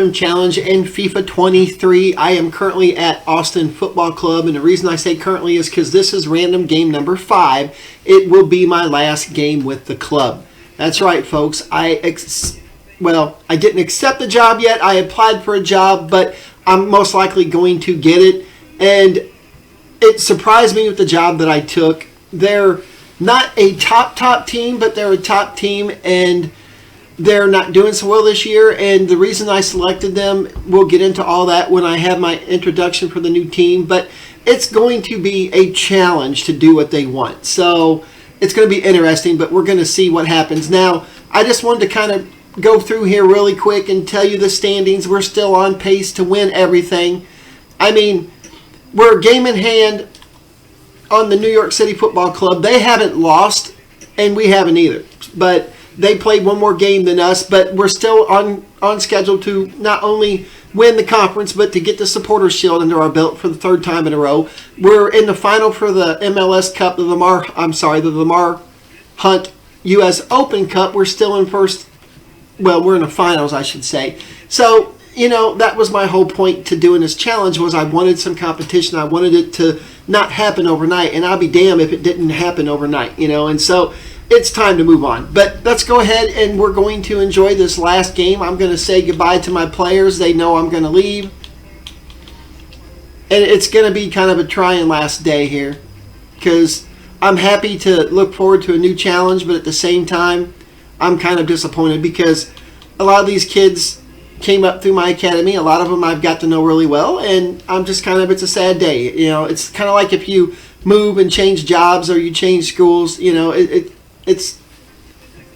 Anthem Challenge in FIFA 23. I am currently at Austin Football Club, and the reason I say currently is because this is random game number 5. It will be my last game with the club. That's right, folks. I didn't accept the job yet. I applied for a job, but I'm most likely going to get it. And it surprised me with the job that I took. They're not a top team, but they're a top team, and they're not doing so well this year. And the reason I selected them, we'll get into all that when I have my introduction for the new team, but it's going to be a challenge to do what they want. So it's going to be interesting, but we're going to see what happens. Now, I just wanted to kind of go through here really quick and tell you the standings. We're still on pace to win everything. I mean, we're a game in hand on the New York City Football Club. They haven't lost, and we haven't either. But they played one more game than us, but we're still on schedule to not only win the conference, but to get the Supporters Shield under our belt for the 3rd time in a row. We're in the final for the MLS Cup, the Lamar Hunt U.S. Open Cup. We're still in first. Well, we're in the finals, I should say. So, that was my whole point to doing this challenge, was I wanted some competition. I wanted it to not happen overnight, and I'll be damned if it didn't happen overnight, and so it's time to move on. But let's go ahead, and we're going to enjoy this last game. I'm going to say goodbye to my players. They know I'm going to leave. And it's going to be kind of a trying last day here, because I'm happy to look forward to a new challenge, but at the same time, I'm kind of disappointed because a lot of these kids came up through my academy. A lot of them I've got to know really well, and I'm just it's a sad day. It's kind of like if you move and change jobs or you change schools, it's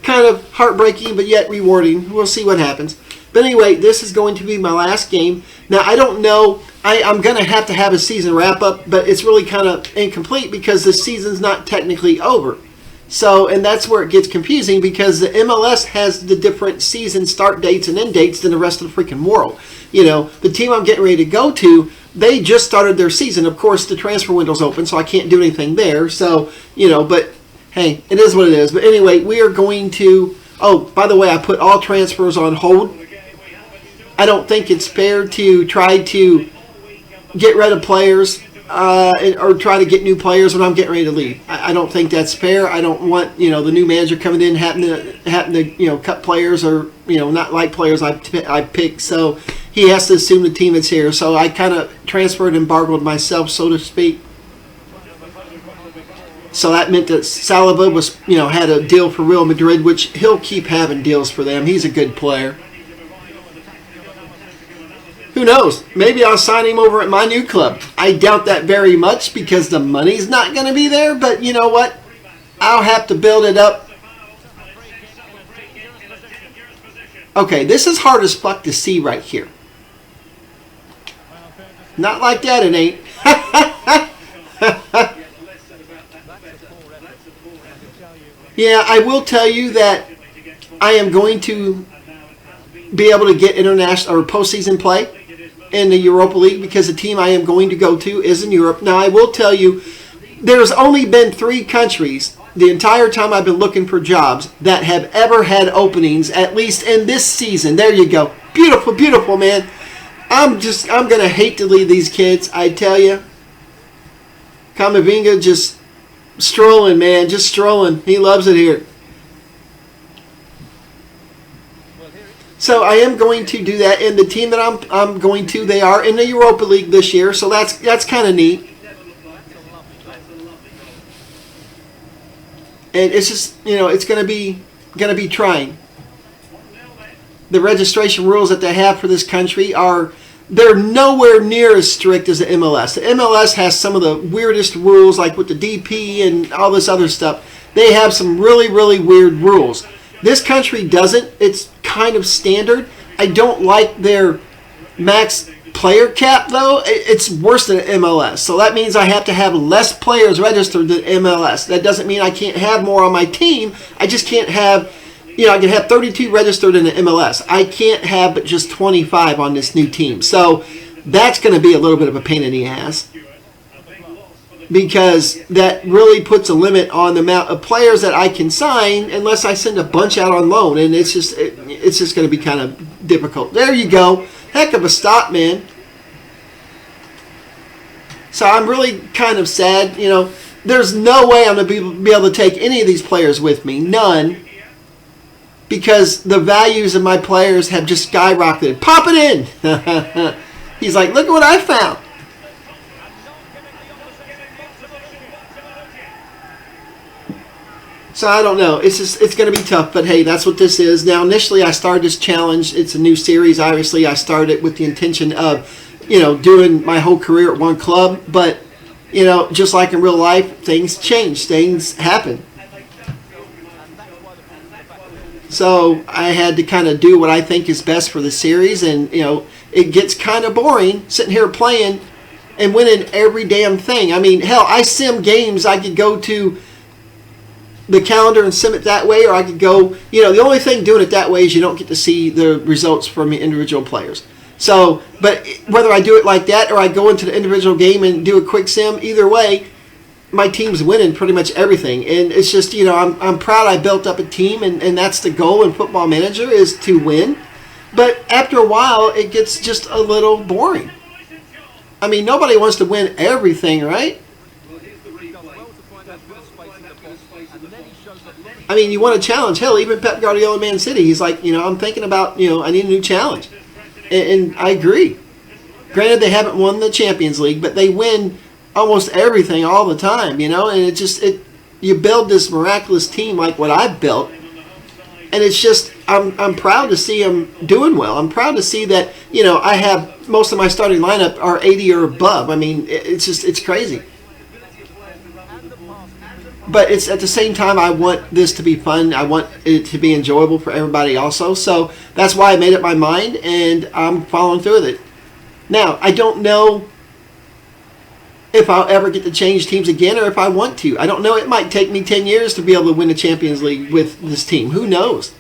kind of heartbreaking but yet rewarding. We'll see what happens. But anyway, this is going to be my last game. Now, I don't know. I'm going to have a season wrap-up, but it's really kind of incomplete because the season's not technically over. So, and that's where it gets confusing because the MLS has the different season start dates and end dates than the rest of the freaking world. The team I'm getting ready to go to, they just started their season. Of course, the transfer window's open, so I can't do anything there. So, but hey, it is what it is. But anyway, we are going to, by the way, I put all transfers on hold. I don't think it's fair to try to get rid of players or try to get new players when I'm getting ready to leave. I don't think that's fair. I don't want the new manager coming in having to cut players or not like players I picked. So he has to assume the team that's here. So I kind of transferred, embargoed myself, so to speak. So that meant that Saliba was had a deal for Real Madrid, which he'll keep having deals for them. He's a good player. Who knows? Maybe I'll sign him over at my new club. I doubt that very much because the money's not going to be there. But you know what? I'll have to build it up. Okay, this is hard as fuck to see right here. Not like that, it ain't. Yeah, I will tell you that I am going to be able to get international or postseason play in the Europa League because the team I am going to go to is in Europe. Now, I will tell you, there's only been 3 countries the entire time I've been looking for jobs that have ever had openings, at least in this season. There you go. Beautiful, beautiful, man. I'm going to hate to leave these kids, I tell you. Camavinga just strolling, man, just strolling. He loves it here. So I am going to do that, and the team that I'm going to, they are in the Europa League this year, so that's kind of neat. And it's just it's going to be trying. The registration rules that they have for this country they're nowhere near as strict as the MLS. The MLS has some of the weirdest rules, like with the DP and all this other stuff. They have some really, really weird rules. This country doesn't. It's kind of standard. I don't like their max player cap, though. It's worse than MLS. So that means I have to have less players registered than MLS. That doesn't mean I can't have more on my team. I just can't have, I can have 32 registered in the MLS. I can't have but just 25 on this new team. So that's going to be a little bit of a pain in the ass, because that really puts a limit on the amount of players that I can sign unless I send a bunch out on loan, and it's just going to be kind of difficult. There you go. Heck of a stop, man. So I'm really kind of sad. You know, there's no way I'm going to be able to take any of these players with me. None. Because the values of my players have just skyrocketed. Pop it in! He's like, look at what I found. So I don't know. It's going to be tough, but hey, that's what this is. Now, initially, I started this challenge. It's a new series. Obviously, I started with the intention of, you know, doing my whole career at one club. But, you know, just like in real life, things change. Things happen. So I had to kind of do what I think is best for the series, and you know it gets kind of boring sitting here playing and winning every damn thing. I mean, hell, I sim games. I could go to the calendar and sim it that way, or I could go. You know, the only thing doing it that way is you don't get to see the results from the individual players. So, but whether I do it like that or I go into the individual game and do a quick sim, either way, my team's winning pretty much everything. And it's just, you know, I'm proud I built up a team, and that's the goal in Football Manager is to win. But after a while, it gets just a little boring. I mean, nobody wants to win everything, right? I mean, you want a challenge. Hell, even Pep Guardiola, Man City, he's like, you know, I'm thinking about, you know, I need a new challenge. And I agree. Granted, they haven't won the Champions League, but they win almost everything all the time, you know, and you build this miraculous team like what I've built, and it's just I'm proud to see them doing well. I'm proud to see that, you know, I have most of my starting lineup are 80 or above. I mean, it's crazy. But it's at the same time I want this to be fun. I want it to be enjoyable for everybody also. So that's why I made up my mind, and I'm following through with it. Now, I don't know if I'll ever get to change teams again or if I want to. I don't know. It might take me 10 years to be able to win the Champions League with this team. Who knows?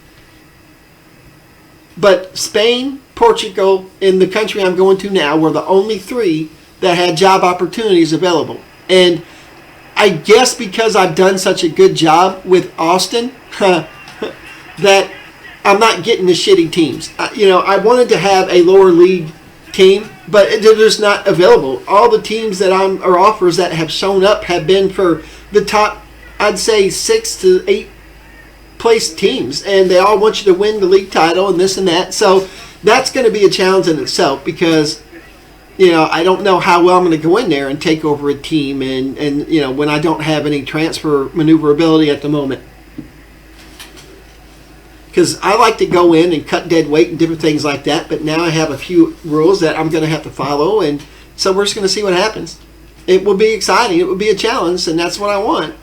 But Spain, Portugal, and the country I'm going to now were the only three that had job opportunities available. And I guess because I've done such a good job with Austin that I'm not getting the shitty teams. You know, I wanted to have a lower league team, but they're just not available. All the teams that or offers that have shown up have been for the top, I'd say 6 to 8 place teams, and they all want you to win the league title and this and that. So that's going to be a challenge in itself because, you know, I don't know how well I'm going to go in there and take over a team, and you know, when I don't have any transfer maneuverability at the moment. Because I like to go in and cut dead weight and different things like that, but now I have a few rules that I'm going to have to follow, and so we're just going to see what happens. It will be exciting. It will be a challenge, and that's what I want.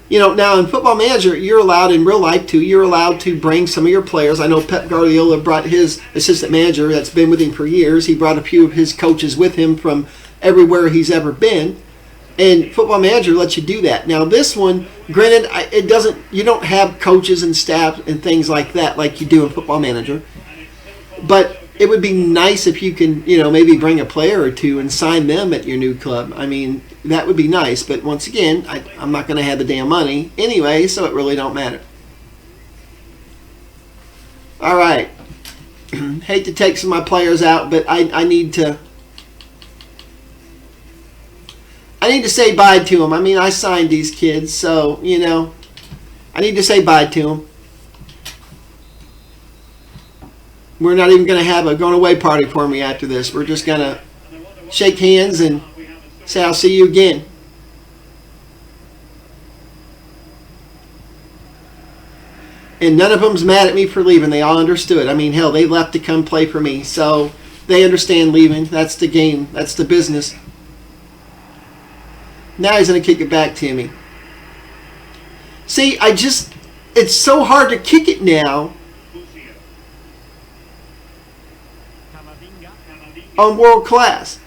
You know, now in Football Manager, you're allowed in real life too. You're allowed to bring some of your players. I know Pep Guardiola brought his assistant manager that's been with him for years. He brought a few of his coaches with him from everywhere he's ever been. And Football Manager lets you do that. Now this one, granted, it doesn't. You don't have coaches and staff and things like that like you do in Football Manager. But it would be nice if you can, you know, maybe bring a player or two and sign them at your new club. I mean, that would be nice. But once again, I'm not going to have the damn money anyway, so it really don't matter. All right. Hate to take some of my players out, but I need to. I need to say bye to them. I mean, I signed these kids, so, you know, I need to say bye to them. We're not even going to have a going away party for me after this. We're just going to shake hands and say I'll see you again. And none of them's mad at me for leaving. They all understood. I mean, hell, they left to come play for me. So they understand leaving. That's the game. That's the business. Now he's going to kick it back to me. See, it's so hard to kick it now on world class.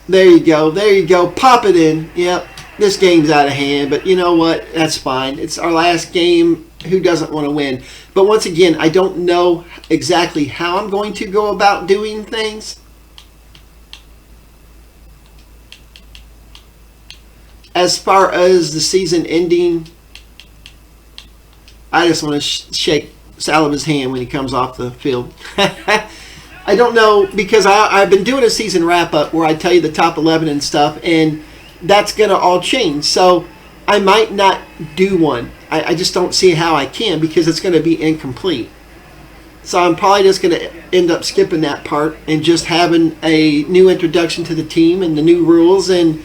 There you go. There you go. Pop it in. Yep. This game's out of hand, but you know what? That's fine. It's our last game. Who doesn't want to win? But once again, I don't know exactly how I'm going to go about doing things. As far as the season ending, I just want to shake Saliba's hand when he comes off the field. I don't know, because I've been doing a season wrap-up where I tell you the top 11 and stuff, and that's going to all change. So I might not do one. I just don't see how I can, because it's going to be incomplete. So I'm probably just going to end up skipping that part and just having a new introduction to the team and the new rules, and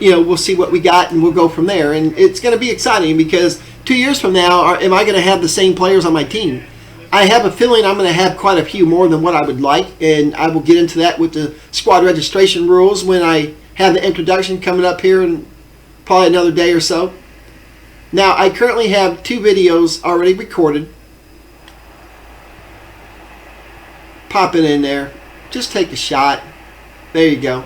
we'll see what we got, and we'll go from there. And it's going to be exciting, because 2 years from now, am I going to have the same players on my team? I have a feeling I'm going to have quite a few more than what I would like, and I will get into that with the squad registration rules when I have the introduction coming up here in probably another day or so. Now, I currently have 2 videos already recorded. Pop it in there. Just take a shot. There you go.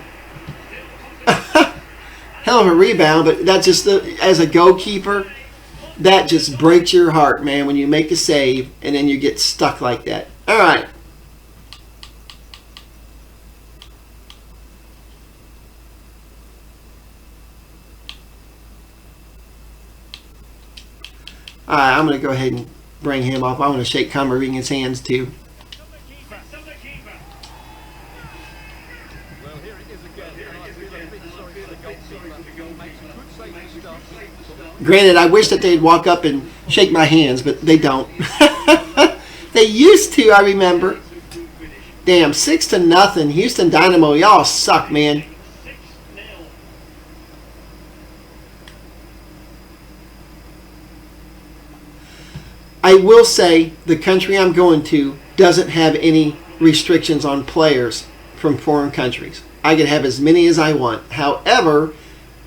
Hell of a rebound, but that's just as a goalkeeper, that just breaks your heart, man, when you make a save and then you get stuck like that. All right. All right, I'm going to go ahead and bring him off. I want to shake Cumberving's hands too. Granted, I wish that they'd walk up and shake my hands, but they don't. They used to, I remember. Damn, 6-0. Houston Dynamo, y'all suck, man. I will say the country I'm going to doesn't have any restrictions on players from foreign countries. I can have as many as I want. However,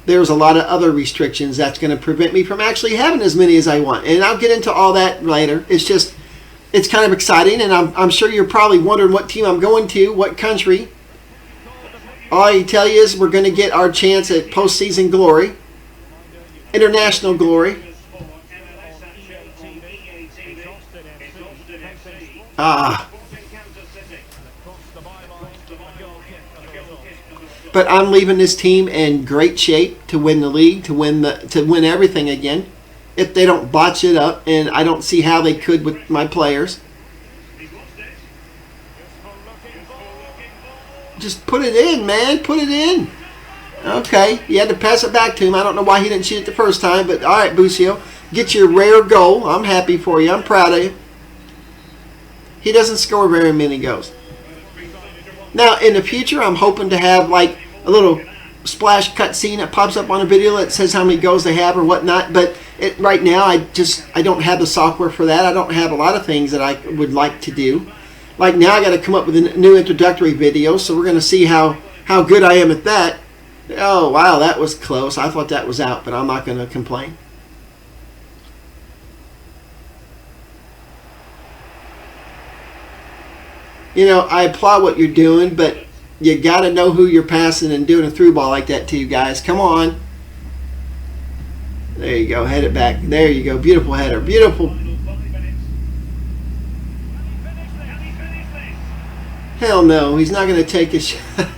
there's a lot of other restrictions that's going to prevent me from actually having as many as I want. And I'll get into all that later. It's kind of exciting, and I'm sure you're probably wondering what team I'm going to, what country. All I can tell you is we're going to get our chance at postseason glory, international glory. But I'm leaving this team in great shape to win the league, to win everything again. If they don't botch it up, and I don't see how they could with my players. Just put it in, man. Put it in. Okay, you had to pass it back to him. I don't know why he didn't shoot it the first time, but all right, Busio, get your rare goal. I'm happy for you. I'm proud of you. He doesn't score very many goals. Now, in the future, I'm hoping to have like a little splash cut scene that pops up on a video that says how many goals they have or whatnot. But right now, I don't have the software for that. I don't have a lot of things that I would like to do. Like now, I got to come up with a new introductory video, so we're going to see how good I am at that. Oh, wow, that was close. I thought that was out, but I'm not going to complain. I applaud what you're doing, but you got to know who you're passing and doing a through ball like that to, guys. Come on. There you go. Head it back. There you go. Beautiful header. Beautiful. Hell no. He's not going to take a shot.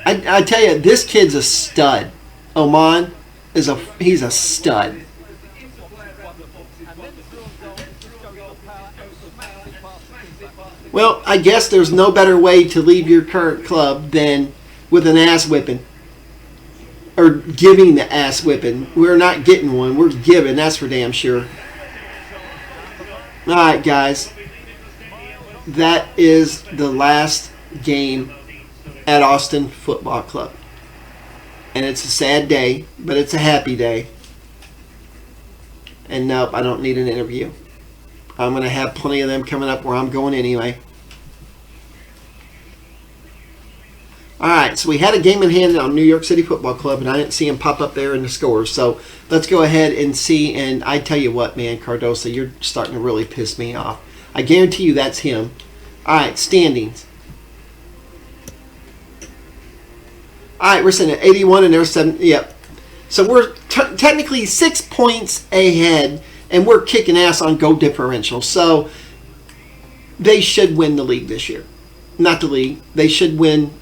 I tell you, this kid's a stud. Oman he's a stud. Well, I guess there's no better way to leave your current club than with an ass whipping. Or giving the ass whipping. We're not getting one. We're giving. That's for damn sure. Alright, guys. That is the last game at Austin Football Club. And it's a sad day, but it's a happy day. And nope, I don't need an interview. I'm going to have plenty of them coming up where I'm going anyway. Alright, so we had a game in hand on New York City Football Club, and I didn't see him pop up there in the scores. So let's go ahead and see. And I tell you what, man, Cardoso, you're starting to really piss me off. I guarantee you that's him. Alright, standings. Alright, we're sitting at 81 and there's 7. Yep. So we're technically 6 points ahead, and we're kicking ass on goal differential. So they should win the league this year. Not the league. They should win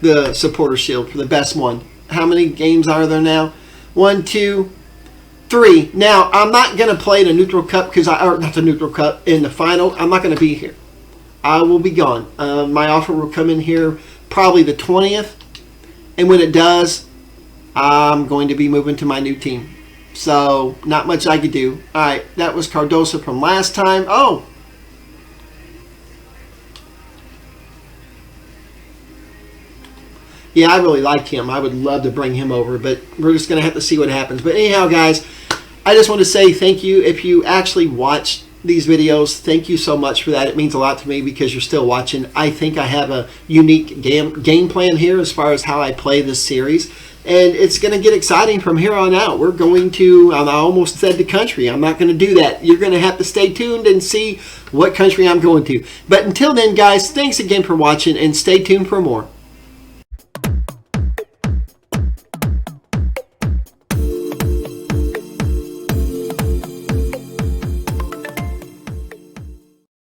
the Supporter Shield for the best one. How many games are there now? 1, 2, 3. Now, I'm not going to play the Neutral Cup, or not the Neutral Cup, in the final. I'm not going to be here. I will be gone. My offer will come in here probably the 20th. And when it does, I'm going to be moving to my new team. So, not much I could do. Alright, that was Cardoso from last time. Oh! Yeah, I really liked him. I would love to bring him over, but we're just going to have to see what happens. But anyhow, guys, I just want to say thank you. If you actually watch these videos, thank you so much for that. It means a lot to me because you're still watching. I think I have a unique game plan here as far as how I play this series. And it's going to get exciting from here on out. We're going to, I almost said the country. I'm not going to do that. You're going to have to stay tuned and see what country I'm going to. But until then, guys, thanks again for watching and stay tuned for more.